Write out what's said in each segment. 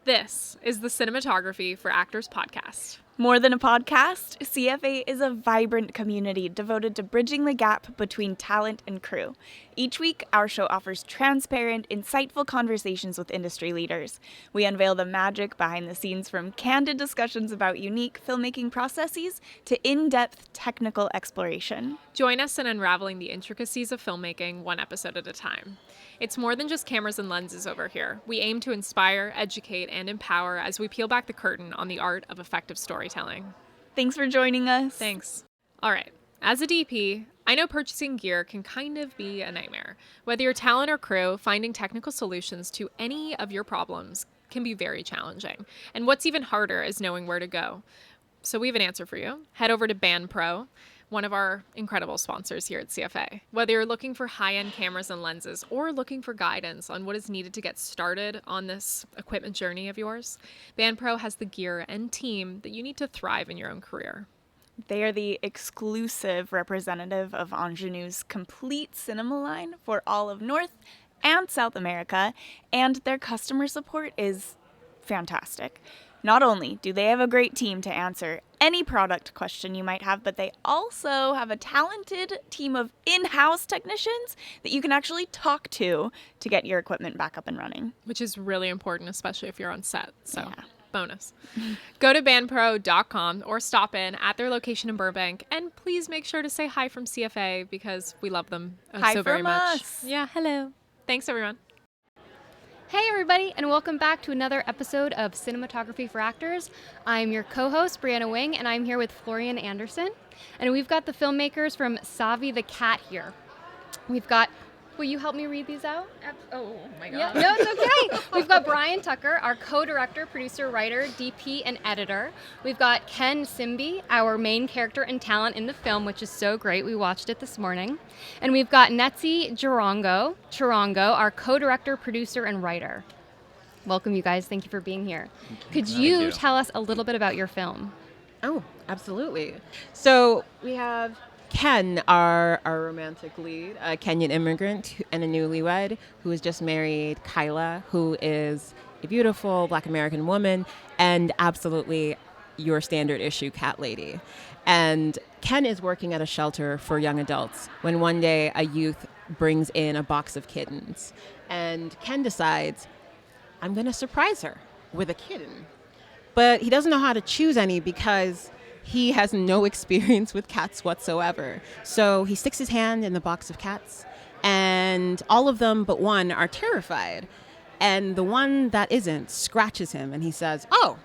This is the Cinematography for Actors podcast. More than a podcast, CFA is a vibrant community devoted to bridging the gap between talent and crew. Each week, our show offers transparent, insightful conversations with industry leaders. We unveil the magic behind the scenes, from candid discussions about unique filmmaking processes to in-depth technical exploration. Join us in unraveling the intricacies of filmmaking one episode at a time. It's more than just cameras and lenses over here. We aim to inspire, educate, and empower as we peel back the curtain on the art of effective storytelling. Thanks for joining us. Thanks. All right. As a DP, I know purchasing gear can kind of be a nightmare. Whether you're talent or crew, finding technical solutions to any of your problems can be very challenging. And what's even harder is knowing where to go. So we have an answer for you. Head over to BandPro, one of our incredible sponsors here at CFA. Whether you're looking for high-end cameras and lenses or looking for guidance on what is needed to get started on this equipment journey of yours, BandPro has the gear and team that you need to thrive in your own career. They are the exclusive representative of Ingenue's complete cinema line for all of North and South America, and their customer support is fantastic. Not only do they have a great team to answer any product question you might have, but they also have a talented team of in-house technicians that you can actually talk to get your equipment back up and running. Which is really important, especially if you're on set. So, yeah. Bonus. Go to bandpro.com or stop in at their location in Burbank, and please make sure to say hi from CFA because we love them so very much. Us. Yeah, hello. Thanks, everyone. Hey everybody, and welcome back to another episode of Cinematography for Actors. I'm your co-host, Brianna Wing, and I'm here with Florian Anderson. And we've got the filmmakers from Savi the Cat here. Will you help me read these out? Oh my God. Yeah, no, it's okay. We've got Bryan Tucker, our co-director, producer, writer, DP, and editor. We've got Ken Nsimbi, our main character and talent in the film, which is so great. We watched it this morning. And we've got Netsie Tjirongo, our co-director, producer, and writer. Welcome, you guys. Thank you for being here. Could you tell us a little bit about your film? Oh, absolutely. So we have Ken, our romantic lead, a Kenyan immigrant and a newlywed who has just married Kyla, who is a beautiful Black American woman and absolutely your standard issue cat lady. And Ken is working at a shelter for young adults when one day a youth brings in a box of kittens. And Ken decides, I'm going to surprise her with a kitten. But he doesn't know how to choose any because he has no experience with cats whatsoever. So he sticks his hand in the box of cats, and all of them but one are terrified. And the one that isn't scratches him, and he says, oh,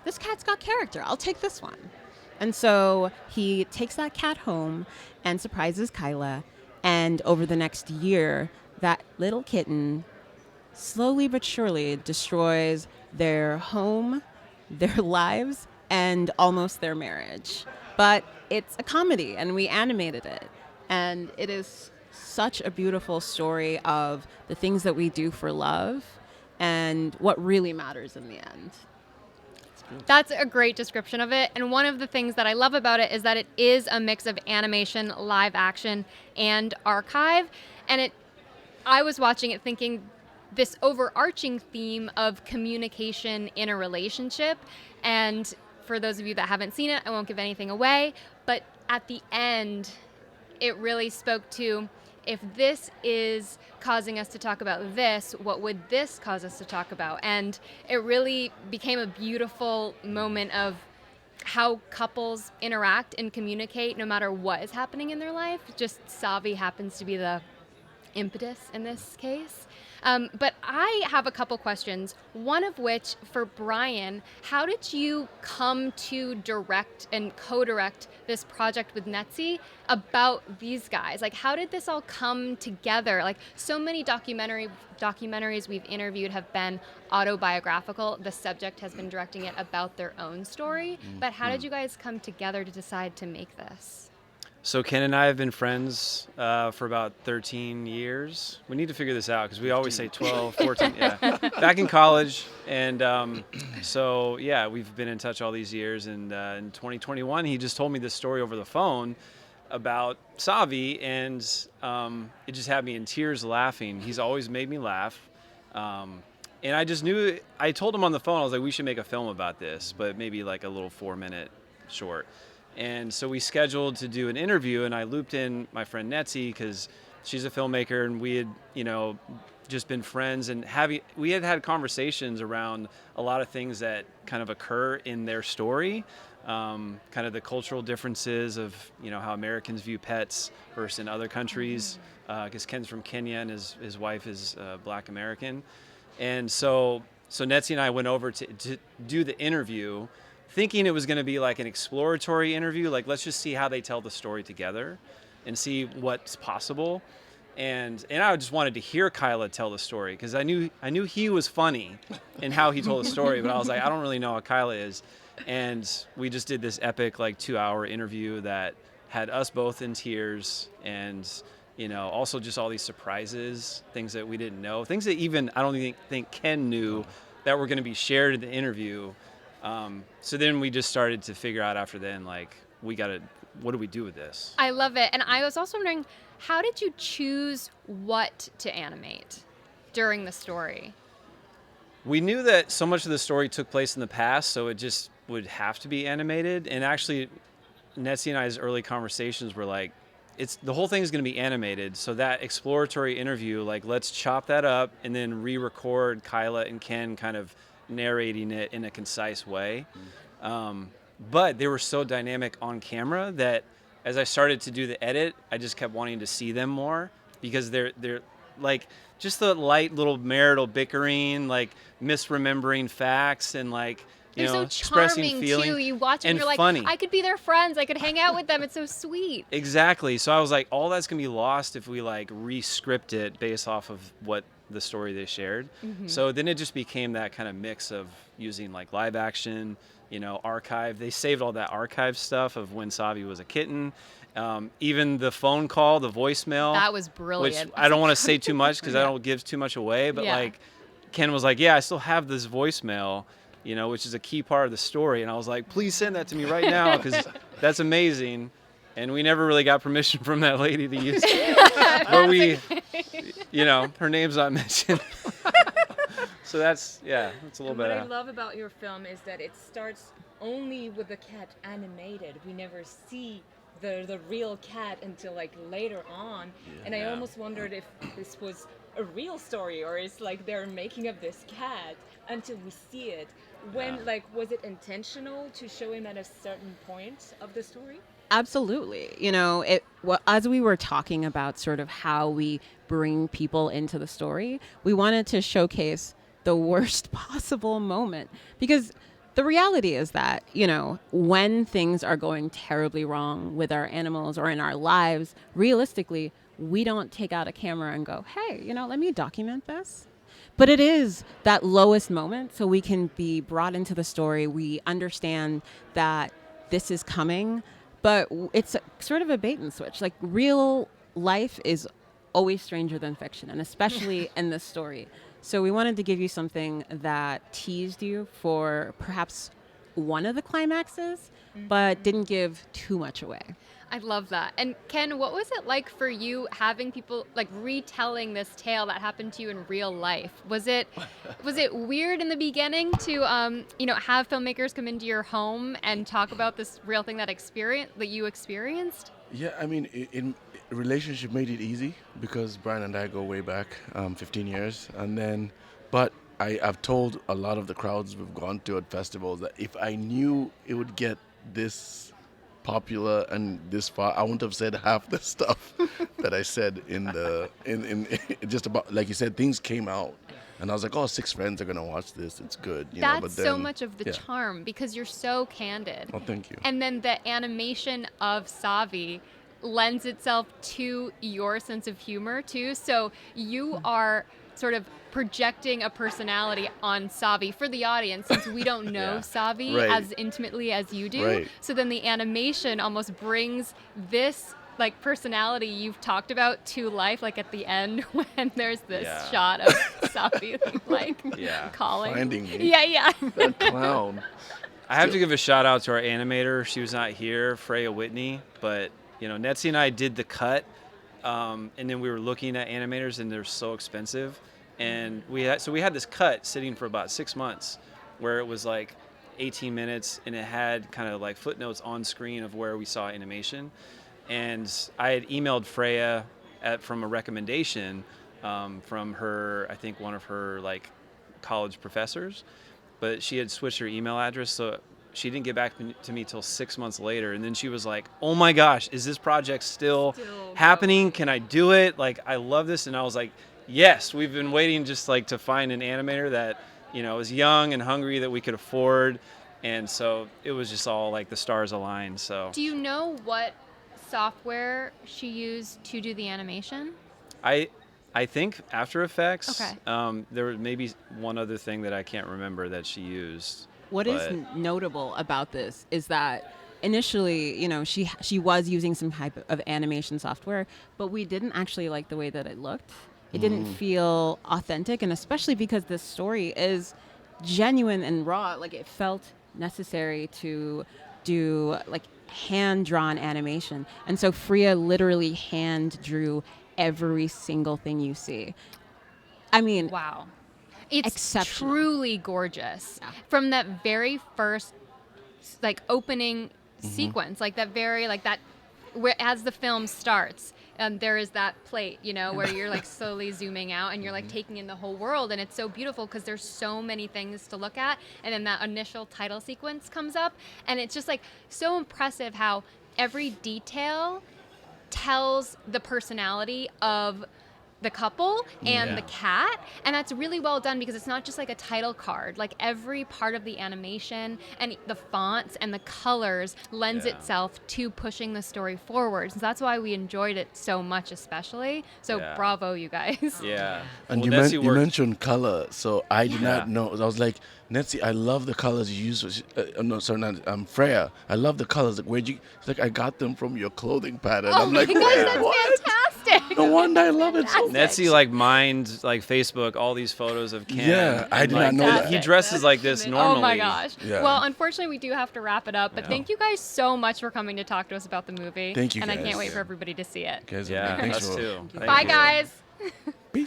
this cat's got character. I'll take this one. And so he takes that cat home and surprises Kyla. And over the next year, that little kitten slowly but surely destroys their home, their lives, and almost their marriage. But it's a comedy, and we animated it. And it is such a beautiful story of the things that we do for love and what really matters in the end. That's a great description of it. And one of the things that I love about it is that it is a mix of animation, live action, and archive. And I was watching it thinking this overarching theme of communication in a relationship. And for those of you that haven't seen it, I won't give anything away, but at the end, it really spoke to, if this is causing us to talk about this, what would this cause us to talk about? And it really became a beautiful moment of how couples interact and communicate no matter what is happening in their life. Just Savi happens to be the impetus in this case. But I have a couple questions, one of which for Bryan, how did you come to direct and co-direct this project with Netsie about these guys? Like, how did this all come together? Like, so many documentaries we've interviewed have been autobiographical. The subject has been directing it about their own story. But how did you guys come together to decide to make this? So Ken and I have been friends for about 13 years. We need to figure this out because we always say 12, 14. Yeah, back in college. And so, yeah, we've been in touch all these years. And in 2021, he just told me this story over the phone about Savi. And it just had me in tears laughing. He's always made me laugh. And I just knew, I told him on the phone, I was like, we should make a film about this, but maybe like a little 4-minute short. And so we scheduled to do an interview, and I looped in my friend Netsie because she's a filmmaker, and we had, just been friends, and we had conversations around a lot of things that kind of occur in their story, kind of the cultural differences of, how Americans view pets versus in other countries, because Ken's from Kenya and his wife is Black American. And so Netsie and I went over to do the interview, thinking it was going to be like an exploratory interview, like let's just see how they tell the story together and see what's possible. And I just wanted to hear Kyla tell the story because I knew he was funny in how he told the story, but I was like, I don't really know how Kyla is. And we just did this epic 2-hour interview that had us both in tears, and also just all these surprises, things that we didn't know, things that even I don't even think Ken knew that were going to be shared in the interview. So then we just started to figure out after then, what do we do with this? I love it. And I was also wondering, how did you choose what to animate during the story? We knew that so much of the story took place in the past, so it just would have to be animated. And actually, Netsie and I's early conversations were like, the whole thing is going to be animated. So that exploratory interview, let's chop that up and then re-record Kyla and Ken kind of narrating it in a concise way. But they were so dynamic on camera that as I started to do the edit, I just kept wanting to see them more because they're just the light little marital bickering, misremembering facts, and They're so expressing charming feeling too. You watch it and you're like, funny. I could be their friends. I could hang out with them. It's so sweet. Exactly. So I was like, all that's gonna be lost if we re-script it based off of what the story they shared. Mm-hmm. So then it just became that kind of mix of using live action, archive. They saved all that archive stuff of when Savi was a kitten. Even the phone call, the voicemail. That was brilliant. Which I don't want to say too much because I don't give too much away. But Ken was like, yeah, I still have this voicemail, which is a key part of the story. And I was like, please send that to me right now because that's amazing. And we never really got permission from that lady to use it. But we, her name's not mentioned. So that's a little bit. What I love about your film is that it starts only with the cat animated. We never see the real cat until later on. Yeah. And I almost wondered if this was a real story or it's they're making up this cat until we see it. When was it intentional to show him at a certain point of the story? Absolutely. As we were talking about sort of how we bring people into the story, we wanted to showcase the worst possible moment because the reality is that, when things are going terribly wrong with our animals or in our lives, realistically, we don't take out a camera and go, hey, let me document this. But it is that lowest moment so we can be brought into the story. We understand that this is coming, but it's sort of a bait and switch. Real life is always stranger than fiction, and especially in this story. So we wanted to give you something that teased you for perhaps one of the climaxes, but didn't give too much away. I love that. And Ken, what was it like for you having people retelling this tale that happened to you in real life? Was it weird in the beginning to have filmmakers come into your home and talk about this real thing that you experienced? Yeah, I mean, in relationship made it easy because Bryan and I go way back, 15 years, but I've told a lot of the crowds we've gone to at festivals that if I knew it would get this popular and this far, I wouldn't have said half the stuff that I said in just about, like you said, things came out. And I was like, 6 friends are going to watch this. It's good. That's but then, so much of the charm because you're so candid. Oh, thank you. And then the animation of Savi lends itself to your sense of humor too. So you are sort of projecting a personality on Savi for the audience since we don't know Savi as intimately as you do. Right. So then the animation almost brings this personality you've talked about to life, at the end when there's this shot of Savi calling. Finding me. Yeah. That clown. I have to give a shout out to our animator. She was not here, Freya Whitney, but Netsie and I did the cut, and then we were looking at animators, and they're so expensive. And we had this cut sitting for about 6 months where it was like 18 minutes and it had kind of like footnotes on screen of where we saw animation. And I had emailed Freya from a recommendation from her, I think one of her like college professors, but she had switched her email address, so she didn't get back to me till 6 months later. And then she was like, "Oh my gosh, is this project still happening? Can I do it? Like, I love this." And I was like, "Yes, we've been waiting just like to find an animator that, is young and hungry that we could afford." And so it was just all like the stars aligned. So Do you know what software she used to do the animation? I think After Effects. Okay. There was maybe one other thing that I can't remember that she used. What is notable about this is that initially, she was using some type of animation software, but we didn't actually like the way that it looked. It didn't feel authentic, and especially because this story is genuine and raw. Like, it felt necessary to do like hand-drawn animation. And so Freya literally hand drew every single thing you see. I mean, Wow. It's exceptional. truly gorgeous. Yeah. From that very first like opening sequence, like that very like that where as the film starts, there is that plate, where you're like slowly zooming out and you're like taking in the whole world, and it's so beautiful because there's so many things to look at, and then that initial title sequence comes up, and it's just like so impressive how every detail tells the personality of the couple and the cat, and that's really well done because it's not just like a title card. Like, every part of the animation and the fonts and the colors lends itself to pushing the story forward. So that's why we enjoyed it so much, especially. So bravo, you guys. Yeah. And Well, you mentioned color, so I did not know. I was like, Netsie, I love the colors you use. No, sorry, not Freya. I love the colors. Like, where'd you? It's like, I got them from your clothing pattern. Oh I'm my like, gosh, "Wait, that's what?" fantastic. No wonder I love it so much. Netsie like mined like Facebook all these photos of Ken. Yeah, I and, did like, not know that. He dresses like this normally. Oh my gosh. Yeah. Well, unfortunately, we do have to wrap it up, but thank you guys so much for coming to talk to us about the movie. Thank you, And I guys. can't wait for everybody to see it. Guys, Yeah, thanks us for- too. Thank Bye, you. guys.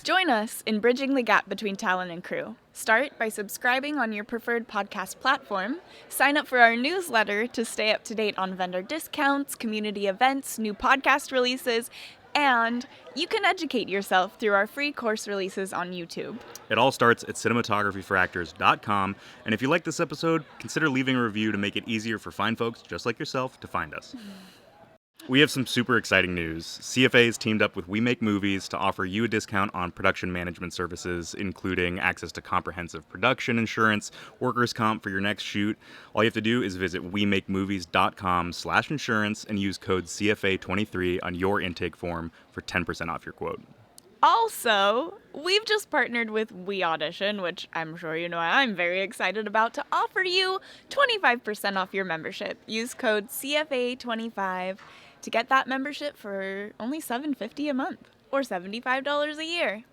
Join us in bridging the gap between talent and crew. Start by subscribing on your preferred podcast platform. Sign up for our newsletter to stay up to date on vendor discounts, community events, new podcast releases, and you can educate yourself through our free course releases on YouTube. It all starts at cinematographyforactors.com, and if you like this episode, consider leaving a review to make it easier for fine folks just like yourself to find us. We have some super exciting news. CFA has teamed up with We Make Movies to offer you a discount on production management services, including access to comprehensive production insurance, workers' comp for your next shoot. All you have to do is visit wemakemovies.com/insurance and use code CFA23 on your intake form for 10% off your quote. Also, we've just partnered with We Audition, which I'm sure you know I'm very excited about, to offer you 25% off your membership. Use code CFA25 to get that membership for only $7.50 a month or $75 a year.